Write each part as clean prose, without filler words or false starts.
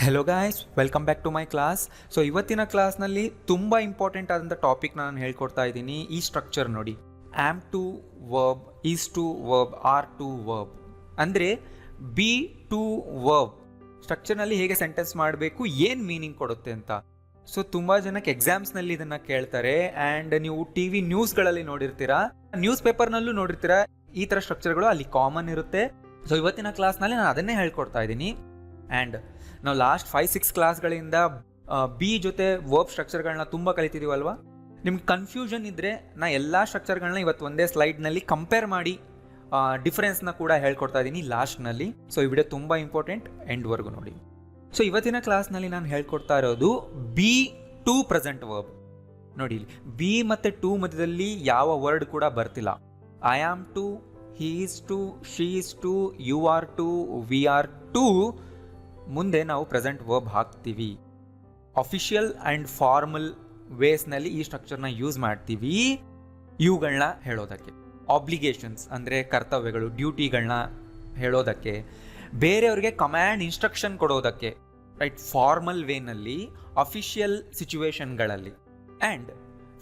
Hello guys, welcome back to my class. So ಇವತ್ತಿನ ಕ್ಲಾಸ್ನಲ್ಲಿ ತುಂಬ ಇಂಪಾರ್ಟೆಂಟ್ ಆದಂಥ ಟಾಪಿಕ್ನ ನಾನು ಹೇಳ್ಕೊಡ್ತಾ ಇದ್ದೀನಿ. ಈ ಸ್ಟ್ರಕ್ಚರ್ ನೋಡಿ, am to verb, is to verb, are to verb, ಅಂದರೆ ಬಿ ಟು ವರ್ಬ್ ಸ್ಟ್ರಕ್ಚರ್ನಲ್ಲಿ ಹೇಗೆ ಸೆಂಟೆನ್ಸ್ ಮಾಡಬೇಕು, ಏನು ಮೀನಿಂಗ್ ಕೊಡುತ್ತೆ ಅಂತ. ಸೊ ತುಂಬ ಜನಕ್ಕೆ ಎಕ್ಸಾಮ್ಸ್ನಲ್ಲಿ ಇದನ್ನು ಕೇಳ್ತಾರೆ. ಆ್ಯಂಡ್ ನೀವು ಟಿ ವಿ ನ್ಯೂಸ್ಗಳಲ್ಲಿ ನೋಡಿರ್ತೀರಾ, ನ್ಯೂಸ್ ಪೇಪರ್ನಲ್ಲೂ ನೋಡಿರ್ತೀರಾ, ಈ ಥರ ಸ್ಟ್ರಕ್ಚರ್ಗಳು ಅಲ್ಲಿ ಕಾಮನ್ ಇರುತ್ತೆ. ಸೊ ಇವತ್ತಿನ ಕ್ಲಾಸ್ನಲ್ಲಿ ನಾನು ಅದನ್ನೇ ಹೇಳ್ಕೊಡ್ತಾ ಇದ್ದೀನಿ. ಆ್ಯಂಡ್ ನಾವು ಲಾಸ್ಟ್ 5-6 ಕ್ಲಾಸ್ಗಳಿಂದ ಬಿ ಜೊತೆ ವರ್ಬ್ ಸ್ಟ್ರಕ್ಚರ್ಗಳನ್ನ ತುಂಬ ಕಲಿತಿದ್ದೀವಲ್ವಾ. ನಿಮ್ಗೆ ಕನ್ಫ್ಯೂಷನ್ ಇದ್ದರೆ ನಾ ಎಲ್ಲ ಸ್ಟ್ರಕ್ಚರ್ಗಳನ್ನ ಇವತ್ತು ಒಂದೇ ಸ್ಲೈಡ್ನಲ್ಲಿ ಕಂಪೇರ್ ಮಾಡಿ ಡಿಫ್ರೆನ್ಸ್ನ ಕೂಡ ಹೇಳ್ಕೊಡ್ತಾ ಇದ್ದೀನಿ ಲಾಸ್ಟ್ನಲ್ಲಿ. ಸೊ ಈ ವಿಡಿಯೋ ತುಂಬ ಇಂಪಾರ್ಟೆಂಟ್, ಎಂಡ್ವರೆಗೂ ನೋಡಿ. ಸೊ ಇವತ್ತಿನ ಕ್ಲಾಸ್ನಲ್ಲಿ ನಾನು ಹೇಳ್ಕೊಡ್ತಾ ಇರೋದು ಬಿ ಟು ಪ್ರೆಸೆಂಟ್ ವರ್ಬ್. ನೋಡಿ ಇಲ್ಲಿ ಬಿ ಮತ್ತು ಟು ಮಧ್ಯದಲ್ಲಿ ಯಾವ ವರ್ಡ್ ಕೂಡ ಬರ್ತಿಲ್ಲ. I am to, he is to, she is to, you are to, we are to ಮುಂದೆ ನಾವು ಪ್ರೆಸೆಂಟ್ ವರ್ಬ್ ಹಾಕ್ತೀವಿ. ಅಫಿಷಿಯಲ್ ಆ್ಯಂಡ್ ಫಾರ್ಮಲ್ ವೇಸ್ನಲ್ಲಿ ಈ ಸ್ಟ್ರಕ್ಚರ್ನ ಯೂಸ್ ಮಾಡ್ತೀವಿ ಇವುಗಳನ್ನ ಹೇಳೋದಕ್ಕೆ. ಆಬ್ಲಿಗೇಷನ್ಸ್ ಅಂದರೆ ಕರ್ತವ್ಯಗಳು, ಡ್ಯೂಟಿಗಳನ್ನ ಹೇಳೋದಕ್ಕೆ, ಬೇರೆಯವ್ರಿಗೆ ಕಮ್ಯಾಂಡ್ ಇನ್ಸ್ಟ್ರಕ್ಷನ್ ಕೊಡೋದಕ್ಕೆ, ರೈಟ್, ಫಾರ್ಮಲ್ ವೇನಲ್ಲಿ, ಅಫಿಷಿಯಲ್ ಸಿಚುವೇಶನ್ಗಳಲ್ಲಿ. ಆ್ಯಂಡ್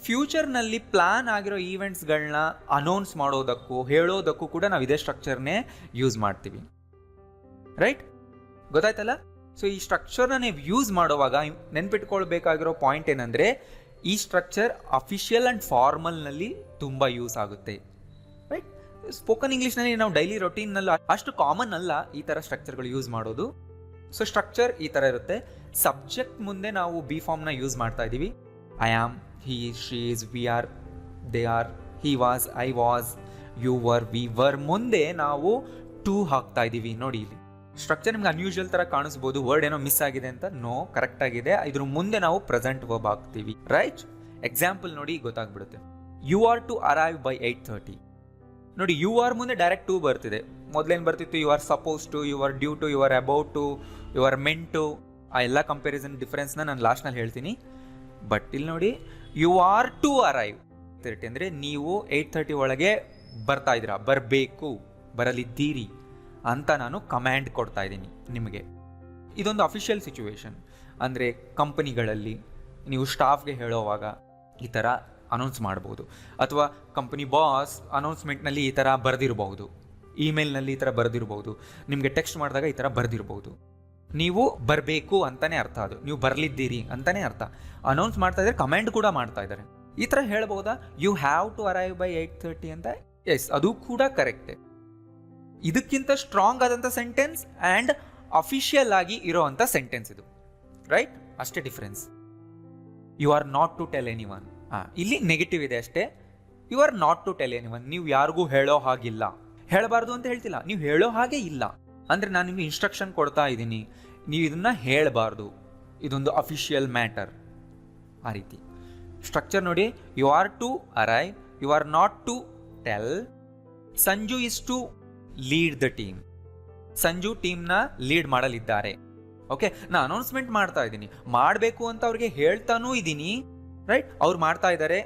ಫ್ಯೂಚರ್ನಲ್ಲಿ ಪ್ಲಾನ್ ಆಗಿರೋ ಈವೆಂಟ್ಸ್ಗಳನ್ನ ಅನೌನ್ಸ್ ಮಾಡೋದಕ್ಕೂ ಹೇಳೋದಕ್ಕೂ ಕೂಡ ನಾವು ಇದೇ ಸ್ಟ್ರಕ್ಚರ್ನೇ ಯೂಸ್ ಮಾಡ್ತೀವಿ. ರೈಟ್, ಗೊತ್ತಾಯ್ತಲ್ಲ? ಸೊ ಈ ಸ್ಟ್ರಕ್ಚರ್ನ ನೀವು ಯೂಸ್ ಮಾಡುವಾಗ ನೆನ್ಪಿಟ್ಕೊಳ್ಬೇಕಾಗಿರೋ ಪಾಯಿಂಟ್ ಏನಂದರೆ, ಈ ಸ್ಟ್ರಕ್ಚರ್ ಅಫಿಷಿಯಲ್ ಆ್ಯಂಡ್ ಫಾರ್ಮಲ್ನಲ್ಲಿ ತುಂಬ ಯೂಸ್ ಆಗುತ್ತೆ. ರೈಟ್, ಸ್ಪೋಕನ್ ಇಂಗ್ಲೀಷ್ನಲ್ಲಿ ನಾವು ಡೈಲಿ ರೊಟೀನ್ನಲ್ಲ ಅಷ್ಟು ಕಾಮನ್ ಅಲ್ಲ ಈ ಥರ ಸ್ಟ್ರಕ್ಚರ್ಗಳು ಯೂಸ್ ಮಾಡೋದು. ಸೊ ಸ್ಟ್ರಕ್ಚರ್ ಈ ಥರ ಇರುತ್ತೆ. ಸಬ್ಜೆಕ್ಟ್ ಮುಂದೆ ನಾವು ಬಿ ಫಾರ್ಮ್ನ ಯೂಸ್ ಮಾಡ್ತಾ ಇದ್ದೀವಿ. I am, he, she is, we are, they are, he was, I was, you were, we were ಮುಂದೆ ನಾವು ಟು ಹಾಕ್ತಾ ಇದ್ದೀವಿ. ನೋಡಿ ಇಲ್ಲಿ ಸ್ಟ್ರಕ್ಚರ್ ನಿಮ್ಗೆ ಅನ್ಯೂಶುವಲ್ ಥರ ಕಾಣಿಸ್ಬೋದು, ವರ್ಡ್ ಏನೋ ಮಿಸ್ ಆಗಿದೆ ಅಂತ. ನೋ, ಕರೆಕ್ಟ್ ಆಗಿದೆ. ಇದ್ರ ಮುಂದೆ ನಾವು ಪ್ರೆಸೆಂಟ್ ವರ್ಬ್ ಹಾಕ್ತೀವಿ. ರೈಟ್, ಎಕ್ಸಾಂಪಲ್ ನೋಡಿ ಗೊತ್ತಾಗ್ಬಿಡುತ್ತೆ. You are to arrive by 8:30. ನೋಡಿ, ಯು ಆರ್ ಮುಂದೆ ಡೈರೆಕ್ಟ್ ಟು ಬರ್ತಿದೆ. ಮೊದಲೇನು ಬರ್ತಿತ್ತು? You are suppose to, you are due to, you are about to, you are meant to. ಆ ಎಲ್ಲ ಕಂಪ್ಯಾರಿಸನ್ ಡಿಫ್ರೆನ್ಸ್ನ ನಾನು ಲಾಸ್ಟ್ನಲ್ಲಿ ಹೇಳ್ತೀನಿ. ಬಟ್ ಇಲ್ಲಿ ನೋಡಿ, ಯು ಆರ್ ಟು ಅರೈವ್ 8:30 ಅಂದರೆ ನೀವು 8:30 ಒಳಗೆ ಬರ್ತಾ ಇದ್ದೀರಾ, ಬರಬೇಕು, ಬರಲಿದ್ದೀರಿ ಅಂತ ನಾನು ಕಮ್ಯಾಂಡ್ ಕೊಡ್ತಾ ಇದ್ದೀನಿ ನಿಮಗೆ. ಇದೊಂದು ಅಫಿಷಿಯಲ್ ಸಿಚುವೇಶನ್. ಅಂದರೆ ಕಂಪನಿಗಳಲ್ಲಿ ನೀವು ಸ್ಟಾಫ್ಗೆ ಹೇಳೋವಾಗ ಈ ಥರ ಅನೌನ್ಸ್ ಮಾಡ್ಬೋದು, ಅಥವಾ ಕಂಪನಿ ಬಾಸ್ ಅನೌನ್ಸ್ಮೆಂಟ್ನಲ್ಲಿ ಈ ಥರ ಬರೆದಿರಬಹುದು, ಇಮೇಲ್ನಲ್ಲಿ ಈ ಥರ ಬರೆದಿರ್ಬೋದು, ನಿಮಗೆ ಟೆಕ್ಸ್ಟ್ ಮಾಡಿದಾಗ ಈ ಥರ ಬರೆದಿರ್ಬೋದು. ನೀವು ಬರಬೇಕು ಅಂತಲೇ ಅರ್ಥ, ಅದು ನೀವು ಬರಲಿದ್ದೀರಿ ಅಂತಲೇ ಅರ್ಥ. ಅನೌನ್ಸ್ ಮಾಡ್ತಾ ಇದ್ದಾರೆ, ಕಮೆಂಟ್ ಕೂಡ ಮಾಡ್ತಾ ಇದ್ದಾರೆ. ಈ ಥರ ಹೇಳ್ಬೋದಾ? You have to arrive by 8:30 ಅಂತ. ಎಸ್, ಅದು ಕೂಡ ಕರೆಕ್ಟೇ. ಇದಕ್ಕಿಂತ ಸ್ಟ್ರಾಂಗ್ ಆದಂಥ ಸೆಂಟೆನ್ಸ್ ಆ್ಯಂಡ್ ಅಫಿಷಿಯಲ್ ಆಗಿ ಇರೋವಂಥ ಸೆಂಟೆನ್ಸ್ ಇದು. ರೈಟ್, ಅಷ್ಟೇ difference. You are not to tell anyone. ಇಲ್ಲಿ ನೆಗೆಟಿವ್ ಇದೆ ಅಷ್ಟೇ. You are not to tell anyone, ನೀವು ಯಾರಿಗೂ ಹೇಳೋ ಹಾಗಿಲ್ಲ. ಹೇಳಬಾರ್ದು ಅಂತ ಹೇಳ್ತಿಲ್ಲ, ನೀವು ಹೇಳೋ ಹಾಗೆ ಇಲ್ಲ. ಅಂದರೆ ನಾನು ನಿಮಗೆ ಇನ್ಸ್ಟ್ರಕ್ಷನ್ ಕೊಡ್ತಾ ಇದ್ದೀನಿ, ನೀವು ಇದನ್ನು ಹೇಳಬಾರ್ದು, ಇದೊಂದು ಅಫಿಷಿಯಲ್ ಮ್ಯಾಟರ್. ಆ ರೀತಿ ಸ್ಟ್ರಕ್ಚರ್ ನೋಡಿ. You are to arrive, you are not to tell. Sanju is to lead the team. Sanju ಟೀಮ್ನ ಲೀಡ್ ಮಾಡಲಿದ್ದಾರೆ. ಓಕೆ, ನಾನು ಅನೌನ್ಸ್ಮೆಂಟ್ ಮಾಡ್ತಾ ಇದ್ದೀನಿ, ಮಾಡಬೇಕು ಅಂತ ಅವ್ರಿಗೆ ಹೇಳ್ತಾನೂ ಇದ್ದೀನಿ. ರೈಟ್, ಅವ್ರು ಮಾಡ್ತಾ ಇದ್ದಾರೆ,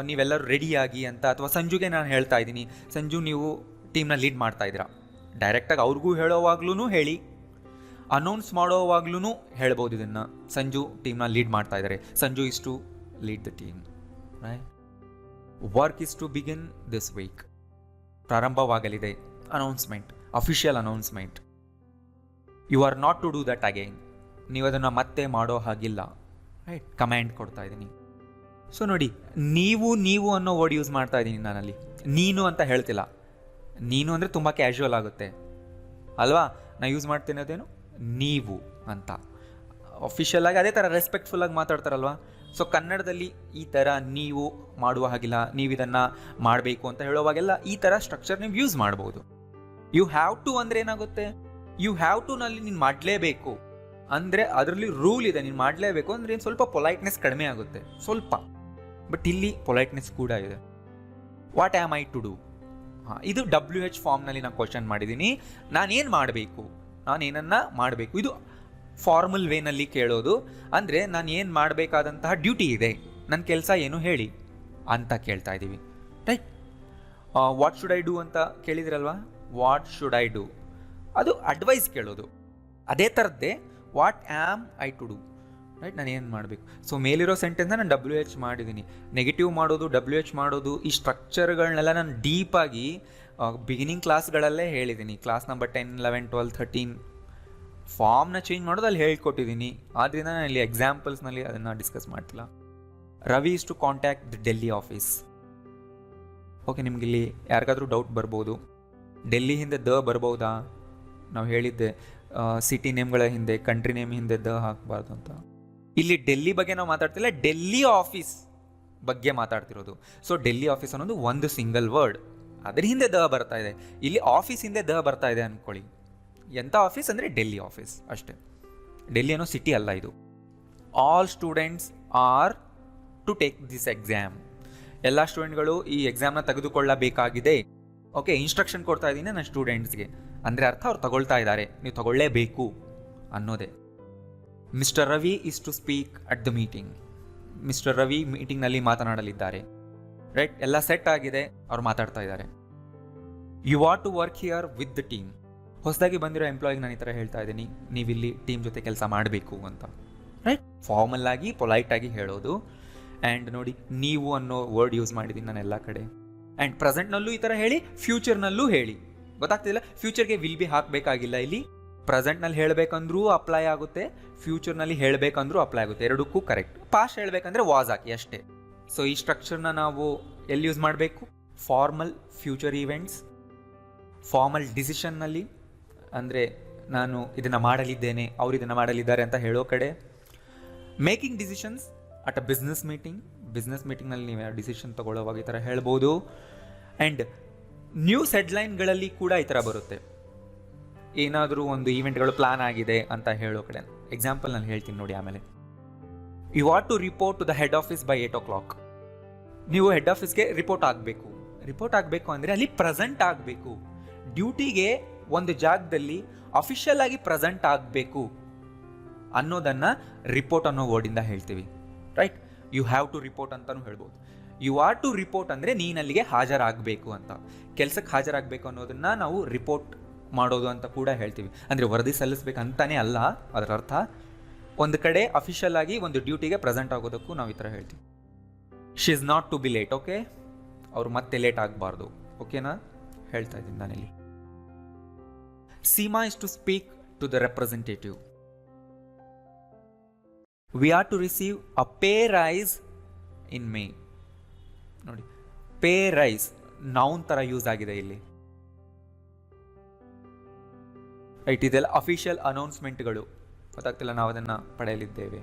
ನೀವೆಲ್ಲರೂ ರೆಡಿಯಾಗಿ ಅಂತ. ಅಥವಾ ಸಂಜುಗೆ ನಾನು ಹೇಳ್ತಾ ಇದ್ದೀನಿ, ಸಂಜು ನೀವು ಟೀಮ್ನ ಲೀಡ್ ಮಾಡ್ತಾ ಇದ್ದೀರಾ. ಡೈರೆಕ್ಟಾಗಿ ಅವ್ರಿಗೂ ಹೇಳೋವಾಗ್ಲೂ ಹೇಳಿ, ಅನೌನ್ಸ್ ಮಾಡೋವಾಗ್ಲೂ ಹೇಳ್ಬೋದು ಇದನ್ನು. ಸಂಜು ಟೀಮ್ನ ಲೀಡ್ ಮಾಡ್ತಾ ಇದ್ದಾರೆ, Sanju is to lead the team. Right, work is to begin this week. ಪ್ರಾರಂಭವಾಗಲಿದೆ. Announcement, official announcement. You are not to do that again, ನೀವು ಅದನ್ನು ಮತ್ತೆ ಮಾಡೋ ಹಾಗಿಲ್ಲ. ರೈಟ್, ಕಮ್ಯಾಂಡ್ ಕೊಡ್ತಾ ಇದ್ದೀನಿ. ಸೊ ನೋಡಿ, ನೀವು ಅನ್ನೋ ವರ್ಡ್ ಯೂಸ್ ಮಾಡ್ತಾ ಇದ್ದೀನಿ ನಾನಲ್ಲಿ. ನೀನು ಅಂತ ಹೇಳ್ತಿಲ್ಲ. ನೀನು ಅಂದರೆ ತುಂಬ ಕ್ಯಾಶುವಲ್ ಆಗುತ್ತೆ ಅಲ್ವಾ. ನಾ ಯೂಸ್ ಮಾಡ್ತಿರೋದೇನು ನೀವು ಅಂತ. ಅಫಿಷಿಯಲ್ ಆಗಿ ಅದೇ ಥರ ರೆಸ್ಪೆಕ್ಟ್ಫುಲ್ಲಾಗಿ ಮಾತಾಡ್ತಾರಲ್ವಾ. ಸೊ ಕನ್ನಡದಲ್ಲಿ ಈ ಥರ ನೀವು ಮಾಡುವ ಹಾಗಿಲ್ಲ, ನೀವು ಇದನ್ನು ಮಾಡಬೇಕು ಅಂತ ಹೇಳುವಾಗೆಲ್ಲ ಈ ಥರ ಸ್ಟ್ರಕ್ಚರ್ ನೀವು ಯೂಸ್ ಮಾಡ್ಬೋದು. ಯು ಹ್ಯಾವ್ ಟು ಅಂದರೆ ಏನಾಗುತ್ತೆ? ಯು ಹ್ಯಾವ್ ಟು ನಲ್ಲಿ ನೀನು ಮಾಡಲೇಬೇಕು ಅಂದರೆ ಅದರಲ್ಲಿ ರೂಲ್ ಇದೆ, ನೀನು ಮಾಡಲೇಬೇಕು ಅಂದರೆ ಏನು ಸ್ವಲ್ಪ ಪೊಲೈಟ್ನೆಸ್ ಕಡಿಮೆ ಆಗುತ್ತೆ ಸ್ವಲ್ಪ. ಬಟ್ ಇಲ್ಲಿ ಪೊಲೈಟ್ನೆಸ್ ಕೂಡ ಇದೆ. What am I to do? ಇದು WH ಫಾರ್ಮ್ನಲ್ಲಿ ನಾನು ಕ್ವಶನ್ ಮಾಡಿದ್ದೀನಿ. ನಾನೇನು ಮಾಡಬೇಕು, ನಾನೇನನ್ನು ಮಾಡಬೇಕು. ಇದು ಫಾರ್ಮಲ್ ವೇನಲ್ಲಿ ಕೇಳೋದು. ಅಂದರೆ ನಾನು ಏನು ಮಾಡಬೇಕಾದಂತಹ ಡ್ಯೂಟಿ ಇದೆ, ನನ್ನ ಕೆಲಸ ಏನು ಹೇಳಿ ಅಂತ ಕೇಳ್ತಾ ಇದ್ದೀವಿ. Right, what should I do ಅಂತ ಕೇಳಿದಿರಲ್ವಾ. ವಾಟ್ ಶುಡ್ ಐ ಡೂ ಅದು ಅಡ್ವೈಸ್ ಕೇಳೋದು. ಅದೇ ಥರದ್ದೇ what am I to do, right? ನಾನು ಏನು ಮಾಡಬೇಕು? ಸೊ ಮೇಲಿರೋ ಸೆಂಟೆನ್ಸ್ನ ನಾನು WH ಮಾಡಿದ್ದೀನಿ. ನೆಗೆಟಿವ್ ಮಾಡೋದು, WH ಮಾಡೋದು, ಈ ಸ್ಟ್ರಕ್ಚರ್ಗಳನ್ನೆಲ್ಲ ನಾನು ಡೀಪಾಗಿ ಬಿಗಿನಿಂಗ್ ಕ್ಲಾಸ್ಗಳಲ್ಲೇ ಹೇಳಿದ್ದೀನಿ. ಕ್ಲಾಸ್ ನಂಬರ್ 10, 11, 12, 13 ಫಾರ್ಮ್ನ ಚೇಂಜ್ ಮಾಡೋದು ಅಲ್ಲಿ ಹೇಳ್ಕೊಟ್ಟಿದ್ದೀನಿ. ಆದ್ದರಿಂದ ನಾನು ಇಲ್ಲಿ ಎಕ್ಸಾಂಪಲ್ಸ್ನಲ್ಲಿ ಅದನ್ನು ಡಿಸ್ಕಸ್ ಮಾಡ್ತಿಲ್ಲ. Ravi is to contact the Delhi office. Okay, ನಿಮ್ಗೆ ಇಲ್ಲಿ ಯಾರಿಗಾದ್ರೂ ಡೌಟ್ ಬರ್ಬೋದು, ಡೆಲ್ಲಿ ಹಿಂದೆ ದ ಬರ್ಬೋದಾ? ನಾವು ಹೇಳಿದ್ದೆ ಸಿಟಿ ನೇಮ್ಗಳ ಹಿಂದೆ, ಕಂಟ್ರಿ ನೇಮ್ ಹಿಂದೆ ದ ಹಾಕಬಾರ್ದು ಅಂತ. ಇಲ್ಲಿ ಡೆಲ್ಲಿ ಬಗ್ಗೆ ನಾವು ಮಾತಾಡ್ತಿಲ್ಲ, ಡೆಲ್ಲಿ ಆಫೀಸ್ ಬಗ್ಗೆ ಮಾತಾಡ್ತಿರೋದು. ಸೊ ಡೆಲ್ಲಿ ಆಫೀಸ್ ಅನ್ನೋದು ಒಂದು ಸಿಂಗಲ್ ವರ್ಡ್, ಅದ್ರ ಹಿಂದೆ ದ ಬರ್ತಾ ಇದೆ. ಇಲ್ಲಿ ಆಫೀಸ್ ಹಿಂದೆ ದ ಬರ್ತಾ ಇದೆ ಅಂದ್ಕೊಳ್ಳಿ. ಎಂಥ ಆಫೀಸ್ ಅಂದರೆ ಡೆಲ್ಲಿ ಆಫೀಸ್ ಅಷ್ಟೇ. ಡೆಲ್ಲಿ ಅನ್ನೋ ಸಿಟಿ ಅಲ್ಲ ಇದು. All students are to take this exam. ಎಲ್ಲ ಸ್ಟೂಡೆಂಟ್ಗಳು ಈ ಎಕ್ಸಾಮ್ನ ತೆಗೆದುಕೊಳ್ಳಬೇಕಾಗಿದೆ. ಓಕೆ, ಇನ್ಸ್ಟ್ರಕ್ಷನ್ ಕೊಡ್ತಾ ಇದ್ದೀನಿ ನಾನು ಸ್ಟೂಡೆಂಟ್ಸ್ಗೆ, ಅಂದರೆ ಅರ್ಥ ಅವ್ರು ತಗೊಳ್ತಾ ಇದ್ದಾರೆ, ನೀವು ತಗೊಳ್ಳೇಬೇಕು ಅನ್ನೋದೇ. Mister Ravi is to speak at the meeting. Mister Ravi ಮೀಟಿಂಗ್ನಲ್ಲಿ ಮಾತನಾಡಲಿದ್ದಾರೆ, ರೈಟ್? ಎಲ್ಲ ಸೆಟ್ ಆಗಿದೆ, ಅವ್ರು ಮಾತಾಡ್ತಾ ಇದ್ದಾರೆ. You want to work here with the team. ಹೊಸದಾಗಿ ಬಂದಿರೋ ಎಂಪ್ಲಾಯಿಗೆ ನಾನು ಈ ಥರ ಹೇಳ್ತಾ ಇದ್ದೀನಿ, ನೀವಿಲ್ಲಿ ಟೀಮ್ ಜೊತೆ ಕೆಲಸ ಮಾಡಬೇಕು ಅಂತ, ರೈಟ್? ಫಾರ್ಮಲ್ ಆಗಿ, ಪೊಲೈಟ್ ಆಗಿ ಹೇಳೋದು. ಆ್ಯಂಡ್ ನೋಡಿ, ನೀವು ಅನ್ನೋ ವರ್ಡ್ ಯೂಸ್ ಮಾಡಿದ್ದೀನಿ ನಾನು ಎಲ್ಲ ಕಡೆ. ಆ್ಯಂಡ್ ಪ್ರೆಸೆಂಟ್ನಲ್ಲೂ ಈ ಥರ ಹೇಳಿ, ಫ್ಯೂಚರ್ನಲ್ಲೂ ಹೇಳಿ. ಗೊತ್ತಾಗ್ತಿಲ್ಲ, ಫ್ಯೂಚರ್ಗೆ ವಿಲ್ ಬಿ ಹಾಕಬೇಕಾಗಿಲ್ಲ ಇಲ್ಲಿ. ಪ್ರೆಸೆಂಟ್ನಲ್ಲಿ ಹೇಳಬೇಕಂದ್ರೂ ಅಪ್ಲೈ ಆಗುತ್ತೆ, ಫ್ಯೂಚರ್ನಲ್ಲಿ ಹೇಳಬೇಕಂದ್ರೂ ಅಪ್ಲೈ ಆಗುತ್ತೆ, ಎರಡಕ್ಕೂ ಕರೆಕ್ಟ್. ಪಾಸ್ಟ್ ಹೇಳಬೇಕಂದ್ರೆ ವಾಸ್ ಹಾಕಿ ಅಷ್ಟೇ. ಸೊ ಈ ಸ್ಟ್ರಕ್ಚರ್ನ ನಾವು ಎಲ್ಲಿ ಯೂಸ್ ಮಾಡಬೇಕು? ಫಾರ್ಮಲ್ ಫ್ಯೂಚರ್ ಈವೆಂಟ್ಸ್, ಫಾರ್ಮಲ್ ಡಿಸಿಷನ್ನಲ್ಲಿ, ಅಂದರೆ ನಾನು ಇದನ್ನು ಮಾಡಲಿದ್ದೇನೆ, ಅವ್ರು ಇದನ್ನು ಮಾಡಲಿದ್ದಾರೆ ಅಂತ ಹೇಳೋ ಕಡೆ. Making decisions at a business ಮೀಟಿಂಗ್ನಲ್ಲಿ ನೀವು ಡಿಸಿಷನ್ ತೊಗೊಳ್ಳೋವಾಗ ಈ ಥರ ಹೇಳ್ಬೋದು. ಆ್ಯಂಡ್ ನ್ಯೂಸ್ ಹೆಡ್ಲೈನ್ಗಳಲ್ಲಿ ಕೂಡ ಈ ಥರ ಬರುತ್ತೆ. ಏನಾದರೂ ಒಂದು ಈವೆಂಟ್ಗಳು ಪ್ಲಾನ್ ಆಗಿದೆ ಅಂತ ಹೇಳೋ ಕಡೆ. ಎಕ್ಸಾಂಪಲ್ ನಾನು ಹೇಳ್ತೀನಿ ನೋಡಿ ಆಮೇಲೆ. You want to report to the head office by 8 o'clock. ನೀವು ಹೆಡ್ ಆಫೀಸ್ಗೆ ರಿಪೋರ್ಟ್ ಆಗಬೇಕು ಅಂದರೆ ಅಲ್ಲಿ ಪ್ರೆಸೆಂಟ್ ಆಗಬೇಕು. ಡ್ಯೂಟಿಗೆ ಒಂದು ಜಾಗದಲ್ಲಿ ಅಫಿಷಿಯಲ್ ಆಗಿ ಪ್ರೆಸೆಂಟ್ ಆಗಬೇಕು ಅನ್ನೋದನ್ನು ರಿಪೋರ್ಟ್ ಅನ್ನೋ ವರ್ಡಿಂದ ಹೇಳ್ತೀವಿ, right? You have to report ಅಂತಲೂ ಹೇಳ್ಬೋದು. ಯು ಆರ್ ಟು ರಿಪೋರ್ಟ್ ಅಂದರೆ ನೀನಲ್ಲಿಗೆ ಹಾಜರಾಗಬೇಕು ಅಂತ, ಕೆಲಸಕ್ಕೆ ಹಾಜರಾಗಬೇಕು ಅನ್ನೋದನ್ನು ನಾವು ರಿಪೋರ್ಟ್ ಮಾಡೋದು ಅಂತ ಕೂಡ ಹೇಳ್ತೀವಿ. ಅಂದರೆ ವರದಿ ಸಲ್ಲಿಸ್ಬೇಕಂತಾನೆ ಅಲ್ಲ ಅದರ ಅರ್ಥ. ಒಂದು ಕಡೆ ಅಫಿಷಿಯಲ್ ಆಗಿ ಒಂದು ಡ್ಯೂಟಿಗೆ ಪ್ರೆಸೆಂಟ್ ಆಗೋದಕ್ಕೂ ನಾವು ಈ ಥರ ಹೇಳ್ತೀವಿ. She is not to be late. Okay, ಅವ್ರು ಮತ್ತೆ ಲೇಟ್ ಆಗಬಾರ್ದು. ಓಕೆನಾ? ಹೇಳ್ತಾ ಇದ್ದೀನಿ ನಾನಿಲ್ಲಿ. Seema is to speak to the representative. We are to receive a pay rise in May. ನೋಡಿ, ಪೇ ರೈಸ್ ನೌನ್ ಥರ ಯೂಸ್ ಆಗಿದೆ ಇಲ್ಲಿ, ರೈಟ್? ಇದೆಲ್ಲ ಅಫಿಷಿಯಲ್ ಅನೌನ್ಸ್ಮೆಂಟ್ಗಳು. ಗೊತ್ತಾಗ್ತಿಲ್ಲ, ನಾವು ಅದನ್ನು ಪಡೆಯಲಿದ್ದೇವೆ.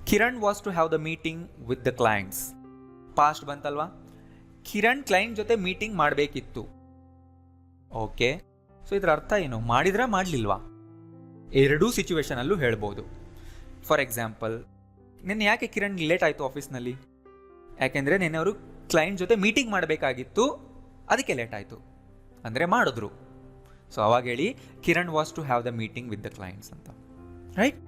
Kiran was to have the meeting with the clients. Past ಬಂತಲ್ವಾ? ಕಿರಣ್ ಕ್ಲೈಂಟ್ ಜೊತೆ ಮೀಟಿಂಗ್ ಮಾಡಬೇಕಿತ್ತು. ಓಕೆ, ಸೊ ಇದರ ಅರ್ಥ ಏನು? ಮಾಡಿದ್ರಾ ಮಾಡಲಿಲ್ವಾ? ಎರಡೂ ಸಿಚುವೇಶನಲ್ಲೂ ಹೇಳ್ಬೋದು. ಫಾರ್ ಎಕ್ಸಾಂಪಲ್, ನಿನ್ನೆ ಯಾಕೆ ಕಿರಣ್ ಲೇಟ್ ಆಯಿತು ಆಫೀಸ್ನಲ್ಲಿ? ಯಾಕೆಂದರೆ ನಿನ್ನೆ ಅವರು ಕ್ಲೈಂಟ್ ಜೊತೆ ಮೀಟಿಂಗ್ ಮಾಡಬೇಕಾಗಿತ್ತು, ಅದಕ್ಕೆ ಲೇಟ್ ಆಯಿತು. ಅಂದರೆ ಮಾಡಿದ್ರು. ಸೊ ಅವಾಗ ಹೇಳಿ Kiran was to have the meeting with the clients ಅಂತ, ರೈಟ್?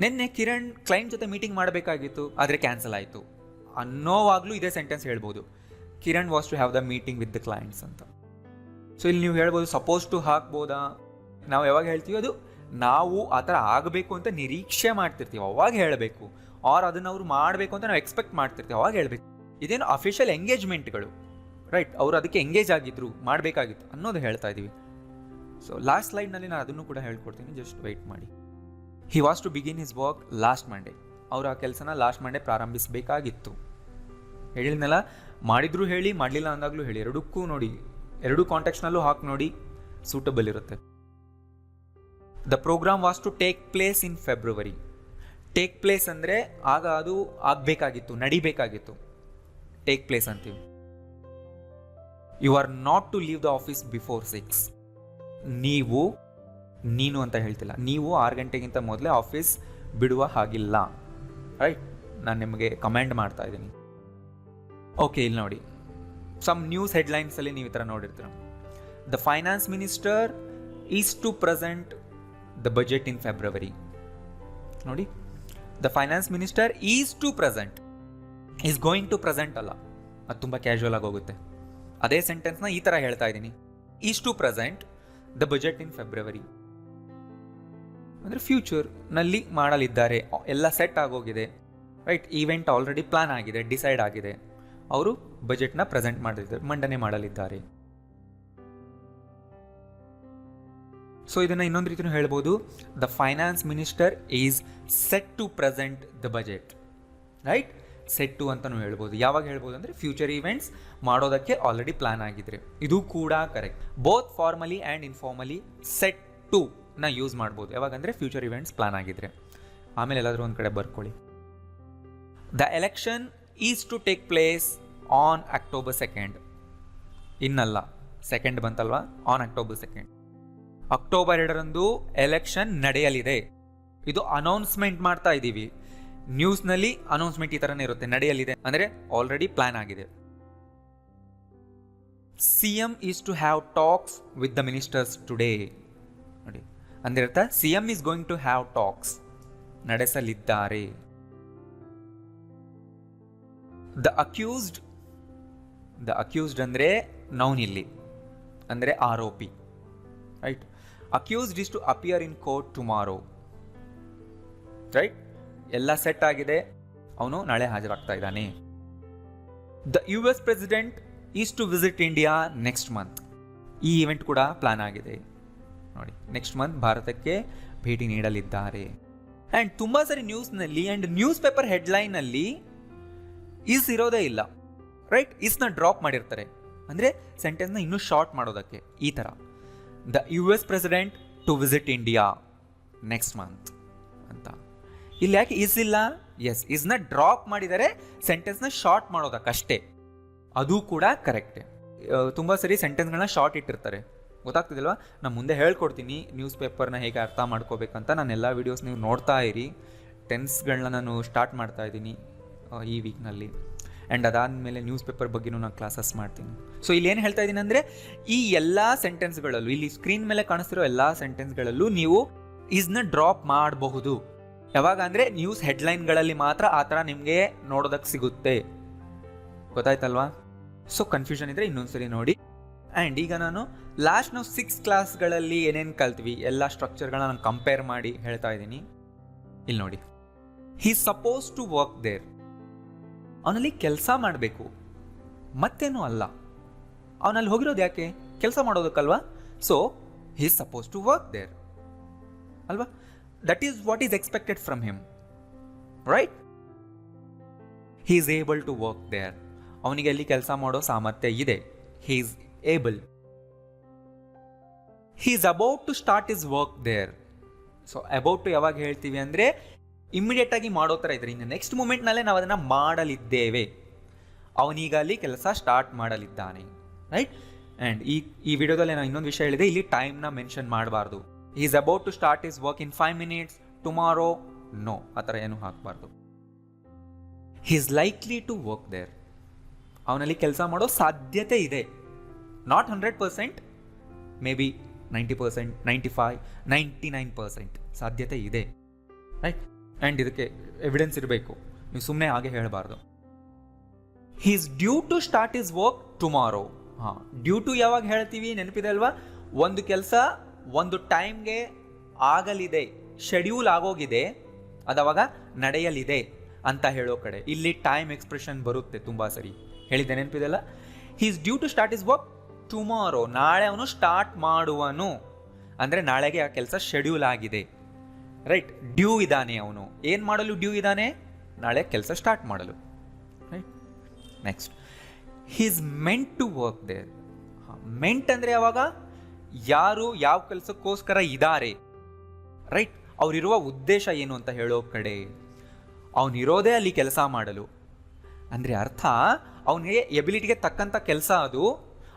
ನಿನ್ನೆ ಕಿರಣ್ ಕ್ಲೈಂಟ್ ಜೊತೆ ಮೀಟಿಂಗ್ ಮಾಡಬೇಕಾಗಿತ್ತು, ಆದರೆ ಕ್ಯಾನ್ಸಲ್ ಆಯಿತು ಅನ್ನೋವಾಗಲೂ ಇದೇ ಸೆಂಟೆನ್ಸ್ ಹೇಳ್ಬೋದು, Kiran was to have the meeting with the clients ಅಂತ. ಸೊ ಇಲ್ಲಿ ನೀವು ಹೇಳ್ಬೋದು ಸಪೋಸ್ ಟು ಹಾಕ್ಬೋದಾ? ನಾವು ಯಾವಾಗ ಹೇಳ್ತೀವಿ ಅದು ನಾವು ಆ ಥರ ಆಗಬೇಕು ಅಂತ ನಿರೀಕ್ಷೆ ಮಾಡ್ತಿರ್ತೀವಿ, ಅವಾಗ ಹೇಳಬೇಕು. ಆರ್ ಅದನ್ನು ಅವ್ರು ಮಾಡಬೇಕು ಅಂತ ನಾವು ಎಕ್ಸ್ಪೆಕ್ಟ್ ಮಾಡ್ತಿರ್ತೀವಿ, ಅವಾಗ ಹೇಳಬೇಕು. ಇದೇನು ಅಫಿಷಿಯಲ್ ಎಂಗೇಜ್ಮೆಂಟ್ಗಳು, ರೈಟ್? ಅವರು ಅದಕ್ಕೆ ಎಂಗೇಜ್ ಆಗಿದ್ರು, ಮಾಡಬೇಕಾಗಿತ್ತು ಅನ್ನೋದು ಹೇಳ್ತಾ ಇದ್ದೀವಿ. ಸೊ ಲಾಸ್ಟ್ ಸ್ಲೈಡ್ನಲ್ಲಿ ನಾನು ಅದನ್ನು ಕೂಡ ಹೇಳ್ಕೊಡ್ತೀನಿ, ಜಸ್ಟ್ ವೆಯ್ಟ್ ಮಾಡಿ. He was to begin his work last Monday. ಅವರು ಆ ಕೆಲಸನ ಲಾಸ್ಟ್ ಮಂಡೇ ಪ್ರಾರಂಭಿಸಬೇಕಾಗಿತ್ತು. ಹೇಳಿದ್ನಲ್ಲ, ಮಾಡಿದ್ರು ಹೇಳಿ, ಮಾಡಲಿಲ್ಲ ಅಂದಾಗಲೂ ಹೇಳಿ, ಎರಡಕ್ಕೂ ನೋಡಿ, ಎರಡೂ ಕಾಂಟೆಕ್ಸ್ನಲ್ಲೂ ಹಾಕಿ ನೋಡಿ, ಸೂಟಬಲ್ ಇರುತ್ತೆ. The programme was to take place in February. Take place ಅಂದರೆ ಆಗ ಅದು ಆಗಬೇಕಾಗಿತ್ತು, ನಡಿಬೇಕಾಗಿತ್ತು, ಟೇಕ್ ಪ್ಲೇಸ್ ಅಂತೀವಿ. You are not to leave the office before 6. ನೀನು ಅಂತ ಹೇಳ್ತಿಲ್ಲ, ನೀವು 6 ಗಂಟೆಗಿಂತ ಮೊದಲೇ ಆಫೀಸ್ ಬಿಡುವ ಹಾಗಿಲ್ಲ, ರೈಟ್? ನಾನು ನಿಮಗೆ ಕಮೆಂಡ್ ಮಾಡ್ತಾ ಇದ್ದೀನಿ. ಓಕೆ, ಇಲ್ಲಿ ನೋಡಿ, ಸಮ್ ನ್ಯೂಸ್ ಹೆಡ್ಲೈನ್ಸಲ್ಲಿ ನೀವು ಈ ಥರ ನೋಡಿರ್ತೀರ. The finance minister is to present the budget in February. ನೋಡಿ, the finance minister is to present, is going to present ಅಲ್ಲ, ಅದು ತುಂಬ ಕ್ಯಾಶುವಲ್ ಆಗಿ ಹೋಗುತ್ತೆ. ಅದೇ ಸೆಂಟೆನ್ಸ್ನ ಈ ಥರ ಹೇಳ್ತಾ ಇದ್ದೀನಿ, is to present the budget in February. ಅಂದರೆ ಫ್ಯೂಚರ್ನಲ್ಲಿ ಮಾಡಲಿದ್ದಾರೆ, ಎಲ್ಲ ಸೆಟ್ ಆಗೋಗಿದೆ, ರೈಟ್. ಈವೆಂಟ್ ಆಲ್ರೆಡಿ ಪ್ಲಾನ್ ಆಗಿದೆ, ಡಿಸೈಡ್ ಆಗಿದೆ, ಅವರು ಬಜೆಟ್ನ ಪ್ರೆಸೆಂಟ್ ಮಾಡಲಿದ್ದಾರೆ, ಮಂಡನೆ ಮಾಡಲಿದ್ದಾರೆ. ಸೊ ಇದನ್ನು ಇನ್ನೊಂದು ರೀತಿಯೂ ಹೇಳ್ಬೋದು, the finance minister is set to present the budget, right. Set to ಅಂತಲೂ ಹೇಳ್ಬೋದು. ಯಾವಾಗ ಹೇಳ್ಬೋದು ಅಂದರೆ ಫ್ಯೂಚರ್ ಈವೆಂಟ್ಸ್ ಮಾಡೋದಕ್ಕೆ ಆಲ್ರೆಡಿ ಪ್ಲಾನ್ ಆಗಿದ್ರೆ. ಇದು ಕೂಡ correct. Both formally and informally set to ನ ಯೂಸ್ ಮಾಡ್ಬೋದು. ಯಾವಾಗಂದರೆ ಫ್ಯೂಚರ್ ಇವೆಂಟ್ಸ್ ಪ್ಲಾನ್ ಆಗಿದ್ರೆ. ಆಮೇಲೆ ಎಲ್ಲಾದರೂ ಒಂದು ಕಡೆ ಬರ್ಕೊಳ್ಳಿ. The election is to take place on October 2nd. ಇನ್ನಲ್ಲ, ಸೆಕೆಂಡ್ ಬಂತಲ್ವಾ, ಆನ್ October 2nd. ಅಕ್ಟೋಬರ್ 2ರಂದು ಎಲೆಕ್ಷನ್ ನಡೆಯಲಿದೆ. ಇದು ಅನೌನ್ಸ್ಮೆಂಟ್ ಮಾಡ್ತಾ ಇದ್ದೀವಿ. ನ್ಯೂಸ್ನಲ್ಲಿ ಅನೌನ್ಸ್ಮೆಂಟ್ ಈ ಥರನೇ ಇರುತ್ತೆ, ನಡೆಯಲಿದೆ ಅಂದರೆ ಆಲ್ರೆಡಿ ಪ್ಲಾನ್ ಆಗಿದೆ. CM is to have talks with the ministers today. ನೋಡಿ, ಅಂದಿರ್ಥ CM is going to have talks, ನಡೆಸಲಿದ್ದಾರೆ. ದ ಅಕ್ಯೂಸ್ಡ್ ಅಂದರೆ ನೌನ್ ಇಲ್ಲಿ, ಅಂದರೆ ಆರೋಪಿ, right. Accused is to appear in court tomorrow, right. ಎಲ್ಲ ಸೆಟ್ ಆಗಿದೆ, ಅವನು ನಾಳೆ ಹಾಜರಾಗ್ತಾ ಇದ್ದಾನೆ. The US president is to visit India next month. ಈ ಈವೆಂಟ್ ಕೂಡ ಪ್ಲಾನ್ ಆಗಿದೆ ನೋಡಿ, ನೆಕ್ಸ್ಟ್ ಮಂತ್ ಭಾರತಕ್ಕೆ ಭೇಟಿ ನೀಡಲಿದ್ದಾರೆ. ಆ್ಯಂಡ್ ತುಂಬ ಸರಿ ನ್ಯೂಸ್ನಲ್ಲಿ ಆ್ಯಂಡ್ ನ್ಯೂಸ್ ಪೇಪರ್ ಹೆಡ್ಲೈನಲ್ಲಿ ಈಸ್ ಇರೋದೇ ಇಲ್ಲ, ರೈಟ್. ಈಸ್ನ ಡ್ರಾಪ್ ಮಾಡಿರ್ತಾರೆ, ಅಂದರೆ ಸೆಂಟೆನ್ಸ್ನ ಇನ್ನೂ ಶಾರ್ಟ್ ಮಾಡೋದಕ್ಕೆ. ಈ ಥರ the US president to visit India next month ಅಂತ. ಇಲ್ಲಿ ಯಾಕೆ ಈಸ್ ಇಲ್ಲ? ಎಸ್, ಈಸ್ನ ಡ್ರಾಪ್ ಮಾಡಿದರೆ ಸೆಂಟೆನ್ಸ್ನ ಶಾರ್ಟ್ ಮಾಡೋದಕ್ಕಷ್ಟೇ. ಅದು ಕೂಡ ಕರೆಕ್ಟೇ. ತುಂಬ ಸರಿ ಸೆಂಟೆನ್ಸ್ಗಳನ್ನ ಶಾರ್ಟ್ ಇಟ್ಟಿರ್ತಾರೆ, ಗೊತ್ತಾಗ್ತಿದಿಲ್ವಾ? ನಾನು ಮುಂದೆ ಹೇಳ್ಕೊಡ್ತೀನಿ ನ್ಯೂಸ್ ಪೇಪರ್ನ ಹೇಗೆ ಅರ್ಥ ಮಾಡ್ಕೋಬೇಕಂತ. ನಾನು ಎಲ್ಲ ವೀಡಿಯೋಸ್ ನೀವು ನೋಡ್ತಾ ಇರಿ. ಟೆನ್ಸ್ಗಳನ್ನ ನಾನು ಸ್ಟಾರ್ಟ್ ಮಾಡ್ತಾ ಇದ್ದೀನಿ ಈ ವೀಕ್ನಲ್ಲಿ. ಆ್ಯಂಡ್ ಅದಾದಮೇಲೆ ನ್ಯೂಸ್ ಪೇಪರ್ ಬಗ್ಗೆನೂ ನಾನು ಕ್ಲಾಸಸ್ ಮಾಡ್ತೀನಿ. ಸೊ ಇಲ್ಲಿ ಏನು ಹೇಳ್ತಾ ಇದ್ದೀನಿ ಅಂದರೆ, ಈ ಎಲ್ಲ ಸೆಂಟೆನ್ಸ್ಗಳಲ್ಲೂ, ಇಲ್ಲಿ ಸ್ಕ್ರೀನ್ ಮೇಲೆ ಕಾಣಿಸ್ತಿರೋ ಎಲ್ಲ ಸೆಂಟೆನ್ಸ್ಗಳಲ್ಲೂ ನೀವು ಈಸ್ನ ಡ್ರಾಪ್ ಮಾಡಬಹುದು. ಯಾವಾಗ ಅಂದರೆ ನ್ಯೂಸ್ ಹೆಡ್ಲೈನ್ಗಳಲ್ಲಿ ಮಾತ್ರ ಆ ಥರ ನಿಮಗೆ ನೋಡೋದಕ್ಕೆ ಸಿಗುತ್ತೆ, ಗೊತ್ತಾಯ್ತಲ್ವಾ? ಸೊ ಕನ್ಫ್ಯೂಷನ್ ಇದ್ದರೆ ಇನ್ನೊಂದ್ಸರಿ ನೋಡಿ. ಆ್ಯಂಡ್ ಈಗ ನಾನು ಲಾಸ್ಟ್ ನಾವು 6 ಕ್ಲಾಸ್ಗಳಲ್ಲಿ ಏನೇನು ಕಲ್ತ್ವಿ ಎಲ್ಲ ಸ್ಟ್ರಕ್ಚರ್ಗಳನ್ನ ನಾನು ಕಂಪೇರ್ ಮಾಡಿ ಹೇಳ್ತಾ ಇದ್ದೀನಿ. ಇಲ್ಲಿ ನೋಡಿ, he suppose to work there, ಅವನಲ್ಲಿ ಕೆಲಸ ಮಾಡಬೇಕು, ಮತ್ತೇನೂ ಅಲ್ಲ. ಅವನಲ್ಲಿ ಹೋಗಿರೋದು ಯಾಕೆ? ಕೆಲಸ ಮಾಡೋದಕ್ಕಲ್ವಾ? So he suppose to work there ಅಲ್ವಾ? That is what is expected from him, right. He is able to work there, ಅವನಿಗೆ ಅಲ್ಲಿ ಕೆಲಸ ಮಾಡೋ ಸಾಮರ್ಥ್ಯ ಇದೆ. He is able. He is about to start is work there. So about to ಯಾವಾಗ ಹೇಳ್ತೀವಿ ಅಂದರೆ ಇಮ್ಮಿಡಿಯೇಟ್ ಆಗಿ ಮಾಡೋ ಥರ ಇದ್ರೆ, ಇನ್ನು ನೆಕ್ಸ್ಟ್ ಮೂಮೆಂಟ್ನಲ್ಲೇ ನಾವು ಅದನ್ನು ಮಾಡಲಿದ್ದೇವೆ. ಅವನೀಗ ಅಲ್ಲಿ ಕೆಲಸ ಸ್ಟಾರ್ಟ್ ಮಾಡಲಿದ್ದಾನೆ, ರೈಟ್. ಆ್ಯಂಡ್ ಈ ವಿಡಿಯೋದಲ್ಲಿ ನಾನು ಇನ್ನೊಂದು ವಿಷಯ ಹೇಳಿದೆ, ಇಲ್ಲಿ ಟೈಮ್ನ ಮೆನ್ಷನ್ ಮಾಡಬಾರ್ದು. He is about to start is work in 5 minutes, tomorrow, no, ಆ ಥರ ಏನೂ ಹಾಕಬಾರ್ದು. He is likely to work there, ಅವನಲ್ಲಿ ಕೆಲಸ ಮಾಡೋ ಸಾಧ್ಯತೆ ಇದೆ. ನಾಟ್ 100%, ಮೇ ಬಿ 90%, 95%, 99% ಸಾಧ್ಯತೆ ಇದೆ, ರೈಟ್. ಆ್ಯಂಡ್ ಇದಕ್ಕೆ ಎವಿಡೆನ್ಸ್ ಇರಬೇಕು, ನೀವು ಸುಮ್ಮನೆ ಹಾಗೆ ಹೇಳಬಾರ್ದು. He is due to start is work tomorrow. ಹಾಂ, ಡ್ಯೂ ಟು ಯಾವಾಗ ಹೇಳ್ತೀವಿ ನೆನಪಿದೆ ಅಲ್ವಾ? ಒಂದು ಕೆಲಸ ಒಂದು ಟೈಮ್ಗೆ ಆಗಲಿದೆ, ಶೆಡ್ಯೂಲ್ ಆಗೋಗಿದೆ, ಅದಾವಾಗ ನಡೆಯಲಿದೆ ಅಂತ ಹೇಳೋ ಕಡೆ ಇಲ್ಲಿ ಟೈಮ್ ಎಕ್ಸ್ಪ್ರೆಷನ್ ಬರುತ್ತೆ ತುಂಬ ಸರಿ. ಹೇಳಿದ್ದೆ ನೆನಪಿದೆಲ್ಲ? He is due to start is work tomorrow, ನಾಳೆ ಅವನು ಸ್ಟಾರ್ಟ್ ಮಾಡುವನು ಅಂದರೆ ನಾಳೆಗೆ ಆ ಕೆಲಸ ಶೆಡ್ಯೂಲ್ ಆಗಿದೆ, ರೈಟ್. ಡ್ಯೂ ಇದ್ದಾನೆ, ಅವನು ಏನು ಮಾಡಲು ಡ್ಯೂ ಇದ್ದಾನೆ? ನಾಳೆ ಕೆಲಸ ಸ್ಟಾರ್ಟ್ ಮಾಡಲು, right. Next, he is meant to work there. Meant ಅಂದರೆ ಯಾವಾಗ? ಯಾರು ಯಾವ ಕೆಲಸಕ್ಕೋಸ್ಕರ ಇದ್ದಾರೆ, ರೈಟ್. ಅವರಿರುವ ಉದ್ದೇಶ ಏನು ಅಂತ ಹೇಳೋ ಕಡೆ. ಅವನಿರೋದೇ ಅಲ್ಲಿ ಕೆಲಸ ಮಾಡಲು ಅಂದರೆ ಅರ್ಥ ಅವನಿಗೆ ಎಬಿಲಿಟಿಗೆ ತಕ್ಕಂಥ ಕೆಲಸ ಅದು,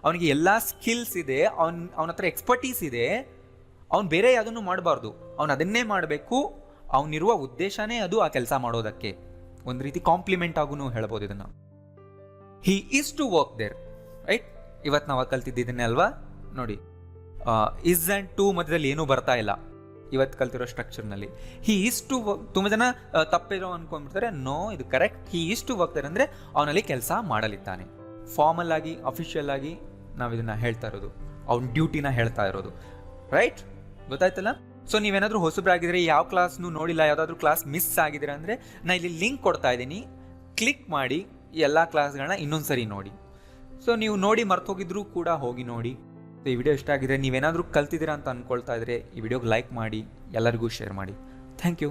ಅವನಿಗೆ ಎಲ್ಲ ಸ್ಕಿಲ್ಸ್ ಇದೆ, ಅವನ ಹತ್ರ ಎಕ್ಸ್ಪರ್ಟೀಸ್ ಇದೆ. ಅವ್ನು ಬೇರೆ ಯಾವುದನ್ನು ಮಾಡಬಾರ್ದು, ಅವನು ಅದನ್ನೇ ಮಾಡಬೇಕು. ಅವನಿರುವ ಉದ್ದೇಶನೇ ಅದು ಆ ಕೆಲಸ ಮಾಡೋದಕ್ಕೆ. ಒಂದು ರೀತಿ ಕಾಂಪ್ಲಿಮೆಂಟ್ ಆಗೂ ಹೇಳ್ಬೋದು ಇದನ್ನು. He is to work there, right. ಇವತ್ತು ನಾವು ಕಲ್ತಿದ್ದಿದ್ದೇನೆ ಅಲ್ವಾ? ನೋಡಿ, ಇಸ್ ಆ್ಯಂಡ್ ಟು ಮಧ್ಯದಲ್ಲಿ ಏನೂ ಬರ್ತಾ ಇಲ್ಲ ಇವತ್ತು ಕಲ್ತಿರೋ ಸ್ಟ್ರಕ್ಚರ್ನಲ್ಲಿ. ಹಿ ಈಸ್ ಟು ವರ್ಕ್, ತುಂಬ ಜನ ತಪ್ಪಿರೋ ಅನ್ಕೊಂಡ್ಬಿಡ್ತಾರೆ. ನೋ, ಇದು correct. He is to work there ಅಂದರೆ ಅವನಲ್ಲಿ ಕೆಲಸ ಮಾಡಲಿದ್ದಾನೆ. ಫಾರ್ಮಲ್ ಆಗಿ, ಅಫಿಷಿಯಲ್ ಆಗಿ ನಾವು ಇದನ್ನು ಹೇಳ್ತಾ ಇರೋದು, ಅವ್ನ ಡ್ಯೂಟಿನ ಹೇಳ್ತಾ ಇರೋದು, ರೈಟ್. ಗೊತ್ತಾಯ್ತಲ್ಲ? ಸೊ ನೀವೇನಾದರೂ ಹೊಸಬ್ರಾಗಿದ್ರೆ ಯಾವ ಕ್ಲಾಸ್ನು ನೋಡಿಲ್ಲ, ಯಾವುದಾದ್ರೂ ಕ್ಲಾಸ್ ಮಿಸ್ ಆಗಿದ್ರೆ ಅಂದರೆ ನಾನು ಇಲ್ಲಿ ಲಿಂಕ್ ಕೊಡ್ತಾ ಇದ್ದೀನಿ, ಕ್ಲಿಕ್ ಮಾಡಿ ಎಲ್ಲ ಕ್ಲಾಸ್ಗಳನ್ನ ಇನ್ನೊಂದು ಸರಿ ನೋಡಿ. ಸೊ ನೀವು ನೋಡಿ ಮರ್ತೋಗಿದ್ರೂ ಕೂಡ ಹೋಗಿ ನೋಡಿ. ಸೊ ಈ ವಿಡಿಯೋ ಇಷ್ಟ ಆಗಿದ್ರೆ, ನೀವೇನಾದರೂ ಕಲ್ತಿದ್ದೀರಾ ಅಂತ ಅಂದ್ಕೊಳ್ತಾ ಇದ್ರೆ ಈ ವಿಡಿಯೋಗೆ ಲೈಕ್ ಮಾಡಿ, ಎಲ್ಲರಿಗೂ ಶೇರ್ ಮಾಡಿ. Thank you.